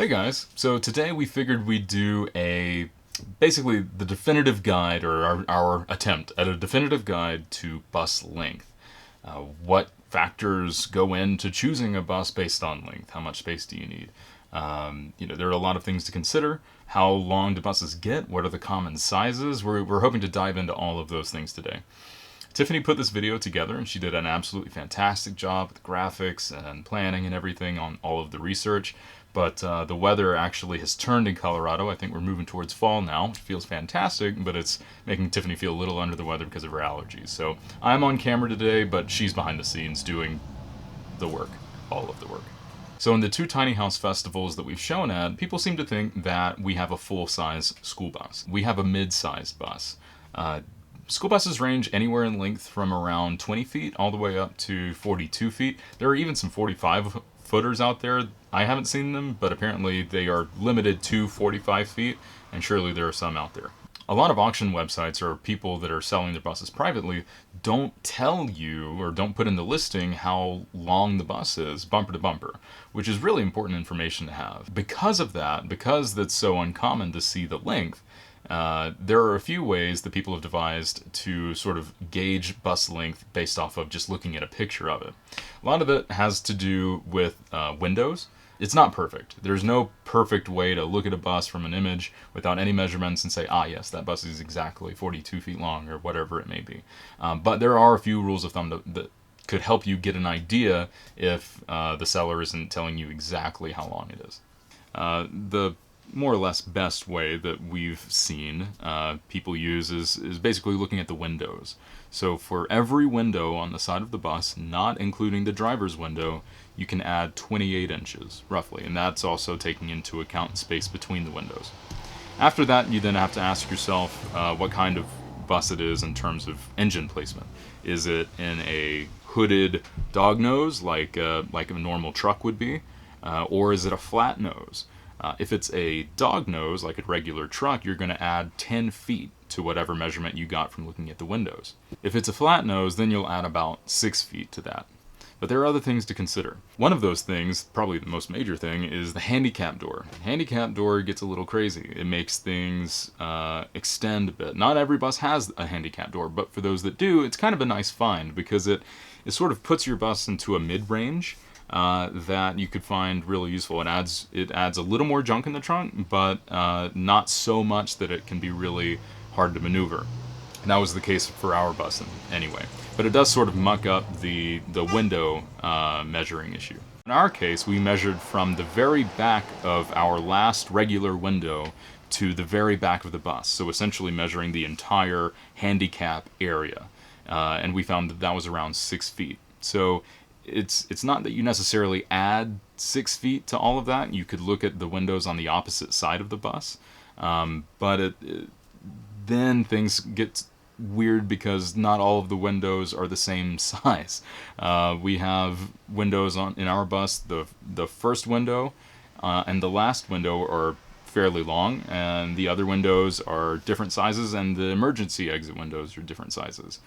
Hey guys, so today we figured we'd do basically the definitive guide, or our attempt at a definitive guide to bus length. What factors go into choosing a bus based on length? How much space do you need? There are a lot of things to consider. How long do buses get? What are the common sizes? We're hoping to dive into all of those things today. Tiffany put this video together, and she did an absolutely fantastic job with graphics and planning and everything on all of the research. But the weather actually has turned in Colorado. I think we're moving towards fall now, which feels fantastic, but it's making Tiffany feel a little under the weather because of her allergies. So I'm on camera today, but she's behind the scenes doing the work, all of the work. So in the two tiny house festivals that we've shown at, people seem to think that we have a full-size school bus. We have a mid-sized bus. School buses range anywhere in length from around 20 feet all the way up to 42 feet. There are even some 45-footers out there. I haven't seen them, but apparently they are limited to 45 feet, and surely there are some out there. A lot of auction websites or people that are selling their buses privately don't tell you or don't put in the listing how long the bus is, bumper to bumper, which is really important information to have. Because of that, because that's so uncommon to see the length, there are a few ways that people have devised to sort of gauge bus length based off of just looking at a picture of it. A lot of it has to do with windows. It's not perfect. There's no perfect way to look at a bus from an image without any measurements and say, yes, that bus is exactly 42 feet long or whatever it may be. But there are a few rules of thumb that could help you get an idea if the seller isn't telling you exactly how long it is. The more or less best way that we've seen people use is basically looking at the windows. So for every window on the side of the bus, not including the driver's window, you can add 28 inches, roughly, and that's also taking into account space between the windows. After that, you then have to ask yourself what kind of bus it is in terms of engine placement. Is it in a hooded dog nose like a normal truck would be, or is it a flat nose? If it's a dog nose, like a regular truck, you're going to add 10 feet to whatever measurement you got from looking at the windows. If it's a flat nose, then you'll add about 6 feet to that. But there are other things to consider. One of those things, probably the most major thing, is the handicap door. Handicap door gets a little crazy. It makes things extend a bit. Not every bus has a handicap door, but for those that do, it's kind of a nice find because it sort of puts your bus into a mid-range that you could find really useful. It adds a little more junk in the trunk, but not so much that it can be really hard to maneuver. And that was the case for our bus anyway. But it does sort of muck up the window measuring issue. In our case, we measured from the very back of our last regular window to the very back of the bus. So essentially measuring the entire handicap area. And we found that was around 6 feet. So it's not that you necessarily add 6 feet to all of that. You could look at the windows on the opposite side of the bus. But then things get weird because not all of the windows are the same size. We have windows in our bus. The first window and the last window are fairly long, and the other windows are different sizes, and the emergency exit windows are different sizes.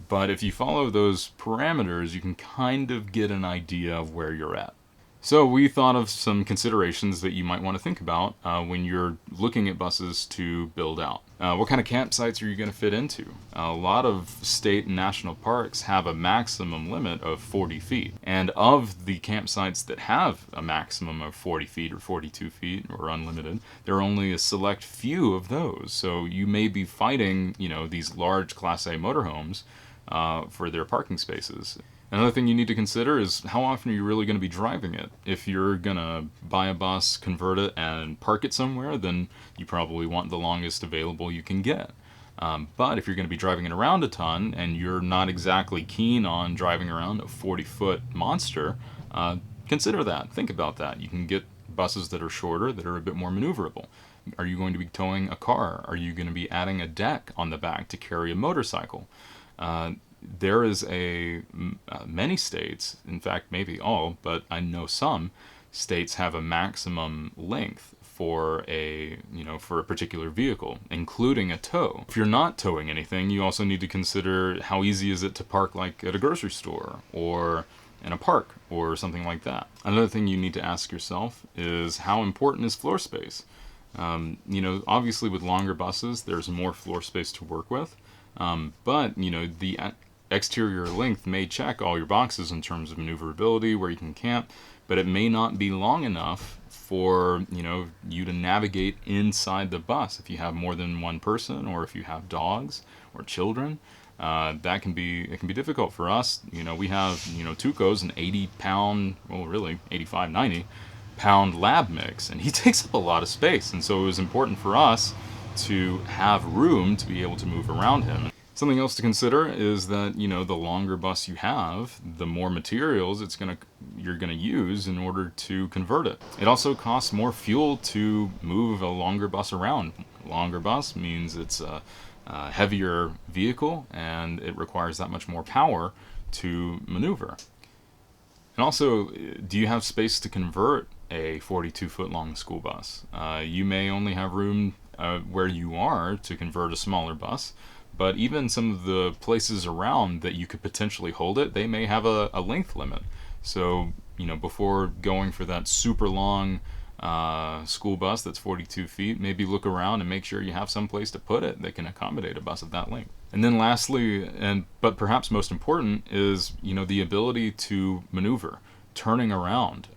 But if you follow those parameters, you can kind of get an idea of where you're at. So we thought of some considerations that you might want to think about when you're looking at buses to build out. What kind of campsites are you going to fit into? A lot of state and national parks have a maximum limit of 40 feet. And of the campsites that have a maximum of 40 feet or 42 feet or unlimited, there are only a select few of those. So you may be fighting, these large Class A motorhomes for their parking spaces. Another thing you need to consider is how often are you really going to be driving it. If you're going to buy a bus, convert it, and park it somewhere, then you probably want the longest available you can get. But if you're going to be driving it around a ton and you're not exactly keen on driving around a 40-foot monster, consider that. Think about that. You can get buses that are shorter, that are a bit more maneuverable. Are you going to be towing a car? Are you going to be adding a deck on the back to carry a motorcycle? There is many states, in fact maybe all, but I know some states have a maximum length for a particular vehicle, including a tow. If you're not towing anything, you also need to consider how easy is it to park like at a grocery store or in a park or something like that. Another thing you need to ask yourself is, how important is floor space? Obviously with longer buses, there's more floor space to work with, but the exterior length may check all your boxes in terms of maneuverability, where you can camp, but it may not be long enough for you to navigate inside the bus. If you have more than one person, or if you have dogs or children, it can be difficult for us. We have Tuco's an 80-pound, well really 85, 90-pound lab mix, and he takes up a lot of space, and so it was important for us to have room to be able to move around him. Something else to consider is that the longer bus you have, the more materials you're gonna use in order to convert it. It also costs more fuel to move a longer bus around. Longer bus means it's a heavier vehicle, and it requires that much more power to maneuver. And also, do you have space to convert a 42-foot long school bus? You may only have room where you are to convert a smaller bus, but even some of the places around that you could potentially hold it, they may have a length limit. So, before going for that super long school bus that's 42 feet, maybe look around and make sure you have some place to put it that can accommodate a bus of that length. And then lastly, but perhaps most important, is the ability to maneuver, turning around.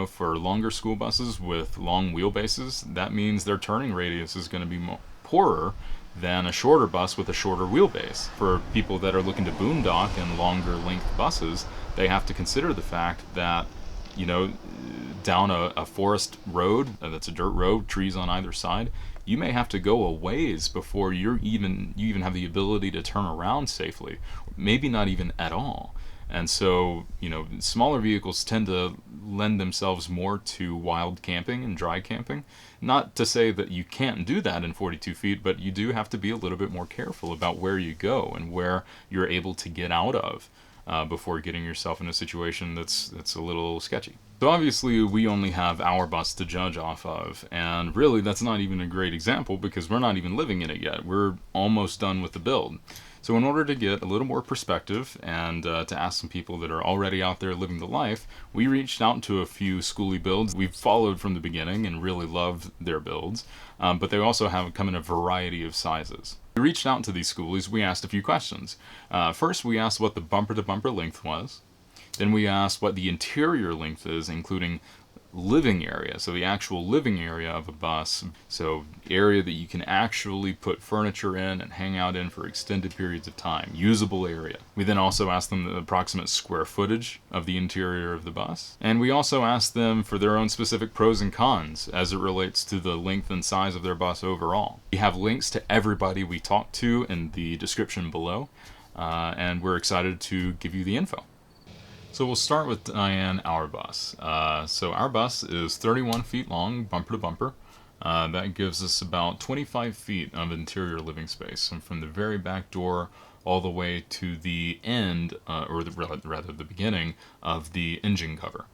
For longer school buses with long wheelbases, that means their turning radius is going to be poorer than a shorter bus with a shorter wheelbase. For people that are looking to boondock in longer length buses, they have to consider the fact that down a forest road that's a dirt road, trees on either side, you may have to go a ways before you even have the ability to turn around safely, maybe not even at all. And so, smaller vehicles tend to lend themselves more to wild camping and dry camping. Not to say that you can't do that in 42 feet, but you do have to be a little bit more careful about where you go and where you're able to get out of before getting yourself in a situation that's a little sketchy. So obviously we only have our bus to judge off of, and really that's not even a great example because we're not even living in it yet. We're almost done with the build. So in order to get a little more perspective and to ask some people that are already out there living the life, we reached out to a few Skoolie builds we've followed from the beginning and really loved their builds, but they also have come in a variety of sizes. We reached out to these Skoolies, we asked a few questions. First, we asked what the bumper-to-bumper length was. Then we asked what the interior length is, including living area, so the actual living area of a bus, so area that you can actually put furniture in and hang out in for extended periods of time, usable area. We then also asked them the approximate square footage of the interior of the bus, and we also asked them for their own specific pros and cons as it relates to the length and size of their bus overall. We have links to everybody we talked to in the description below, and we're excited to give you the info. So we'll start with Diane, our bus. So our bus is 31 feet long, bumper to bumper. That gives us about 25 feet of interior living space, and from the very back door all the way to the end, or rather the beginning, of the engine cover.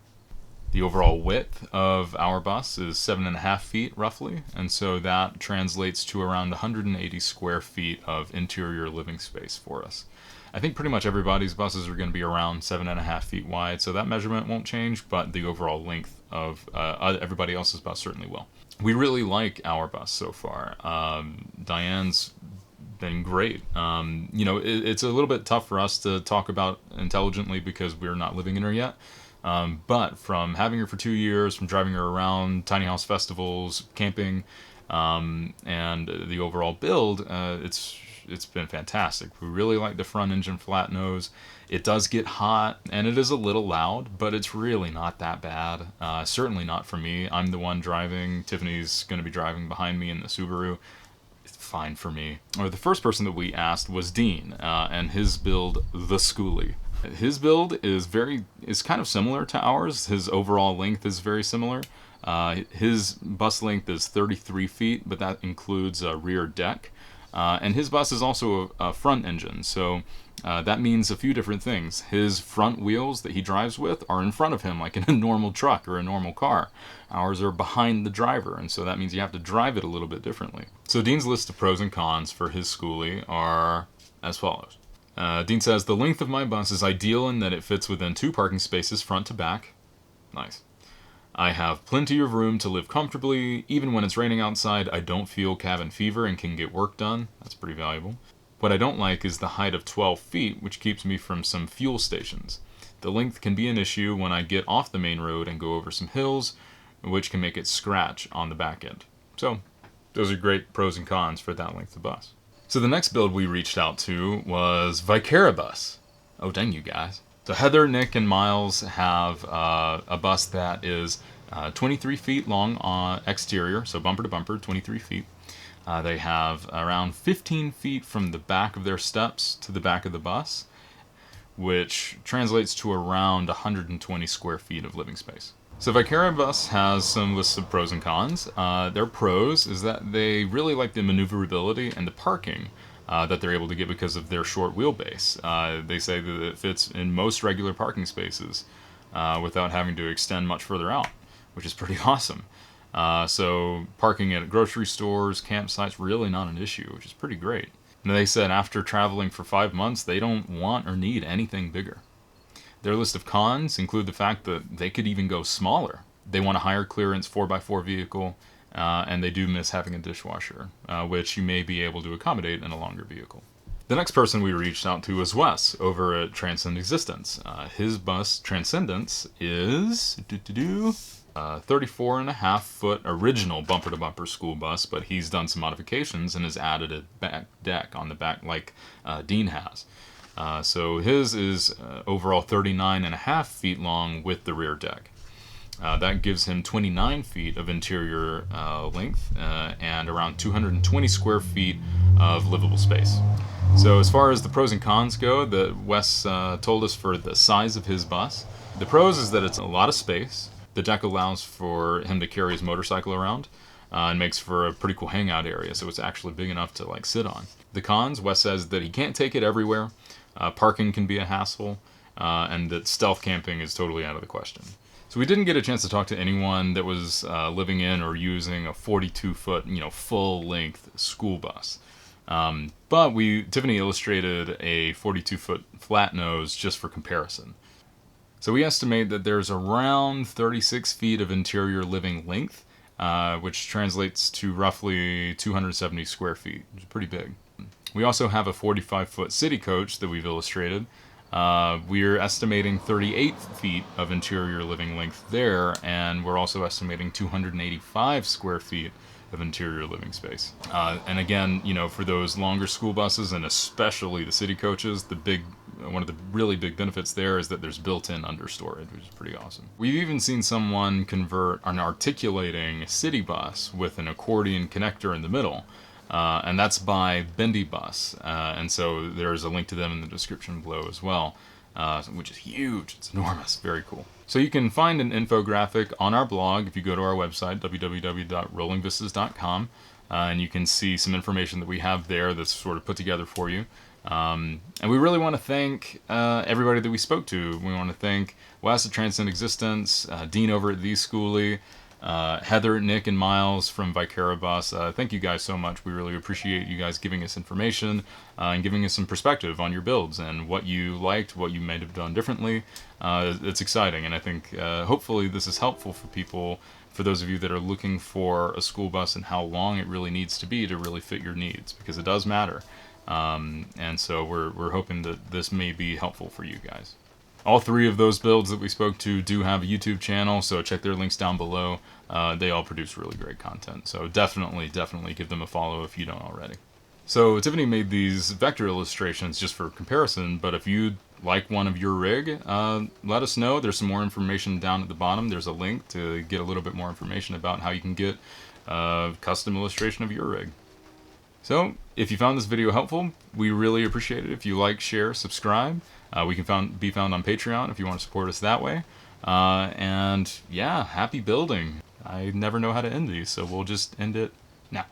The overall width of our bus is 7.5 feet roughly, and so that translates to around 180 square feet of interior living space for us. I think pretty much everybody's buses are going to be around 7.5 feet wide, so that measurement won't change, but the overall length of everybody else's bus certainly will. We really like our bus so far. Diane's been great. It's a little bit tough for us to talk about intelligently because we're not living in her yet. But from having her for 2 years, from driving her around tiny house festivals, camping, and the overall build, it's been fantastic. We really like the front engine flat nose. It does get hot and it is a little loud, but it's really not that bad. Certainly not for me. I'm the one driving. Tiffany's going to be driving behind me in the Subaru. It's fine for me. Or the first person that we asked was Dean, and his build, the Skoolie. His build is kind of similar to ours. His overall length is very similar. His bus length is 33 feet, but that includes a rear deck. And his bus is also a front engine, so that means a few different things. His front wheels that he drives with are in front of him, like in a normal truck or a normal car. Ours are behind the driver, and so that means you have to drive it a little bit differently. So Dean's list of pros and cons for his Skoolie are as follows. Dean says, the length of my bus is ideal in that it fits within 2 parking spaces front to back. Nice. I have plenty of room to live comfortably. Even when it's raining outside, I don't feel cabin fever and can get work done. That's pretty valuable. What I don't like is the height of 12 feet, which keeps me from some fuel stations. The length can be an issue when I get off the main road and go over some hills, which can make it scratch on the back end. So, those are great pros and cons for that length of bus. So the next build we reached out to was Vicaribus. Oh, dang you guys. So Heather, Nick, and Miles have a bus that is 23 feet long on exterior, so bumper to bumper, 23 feet. They have around 15 feet from the back of their steps to the back of the bus, which translates to around 120 square feet of living space. So Vicaribus has some lists of pros and cons. Their pros is that they really like the maneuverability and the parking that they're able to get because of their short wheelbase. They say that it fits in most regular parking spaces without having to extend much further out, which is pretty awesome. So parking at grocery stores, campsites, really not an issue, which is pretty great. And they said after traveling for 5 months, they don't want or need anything bigger. Their list of cons include the fact that they could even go smaller. They want a higher clearance 4x4 vehicle, and they do miss having a dishwasher, which you may be able to accommodate in a longer vehicle. The next person we reached out to was Wes over at Transcend Existence. His bus, Transcendence, is 34.5 foot original bumper-to-bumper school bus, but he's done some modifications and has added a back deck on the back like Dean has. So his is overall 39.5 feet long with the rear deck. That gives him 29 feet of interior length and around 220 square feet of livable space. So as far as the pros and cons go, Wes told us for the size of his bus. The pros is that it's a lot of space. The deck allows for him to carry his motorcycle around and makes for a pretty cool hangout area, so it's actually big enough to like sit on. The cons, Wes says that he can't take it everywhere. Parking can be a hassle, and that stealth camping is totally out of the question. So we didn't get a chance to talk to anyone that was living in or using a 42-foot, full-length school bus. But Tiffany illustrated a 42-foot flat nose just for comparison. So we estimate that there's around 36 feet of interior living length, which translates to roughly 270 square feet, which is pretty big. We also have a 45-foot city coach that we've illustrated. We're estimating 38 feet of interior living length there, and we're also estimating 285 square feet of interior living space. And again, for those longer school buses, and especially the city coaches, one of the really big benefits there is that there's built-in understorage, which is pretty awesome. We've even seen someone convert an articulating city bus with an accordion connector in the middle. And that's by Bendy Bus, and so there's a link to them in the description below as well, which is huge. It's enormous. Very cool. So you can find an infographic on our blog if you go to our website, www.rollingvistas.com, and you can see some information that we have there that's sort of put together for you. And we really want to thank everybody that we spoke to. We want to thank Wes at Transcend Existence, Dean over at Skoolie, Heather, Nick, and Miles from Vicaribus. Thank you guys so much. We really appreciate you guys giving us information and giving us some perspective on your builds and what you liked, what you might have done differently. It's exciting, and I think hopefully this is helpful for people, for those of you that are looking for a school bus and how long it really needs to be to really fit your needs, because it does matter. And so we're hoping that this may be helpful for you guys. All 3 of those builds that we spoke to do have a YouTube channel, so check their links down below. They all produce really great content, so definitely give them a follow if you don't already. So Tiffany made these vector illustrations just for comparison, but if you'd like one of your rig, let us know. There's some more information down at the bottom. There's a link to get a little bit more information about how you can get a custom illustration of your rig. So, if you found this video helpful, we really appreciate it if you like, share, subscribe. We can be found on Patreon if you want to support us that way. And yeah, happy building. I never know how to end these, so we'll just end it now.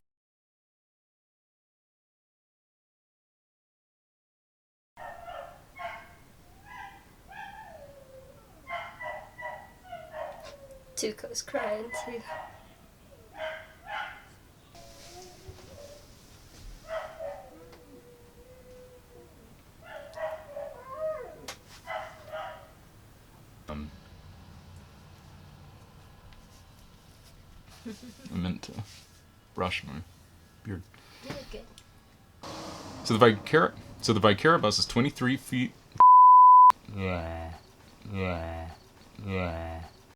Tuco's crying too. I meant to brush my beard. You're good. So the Vicaribus is 23 feet. Yeah.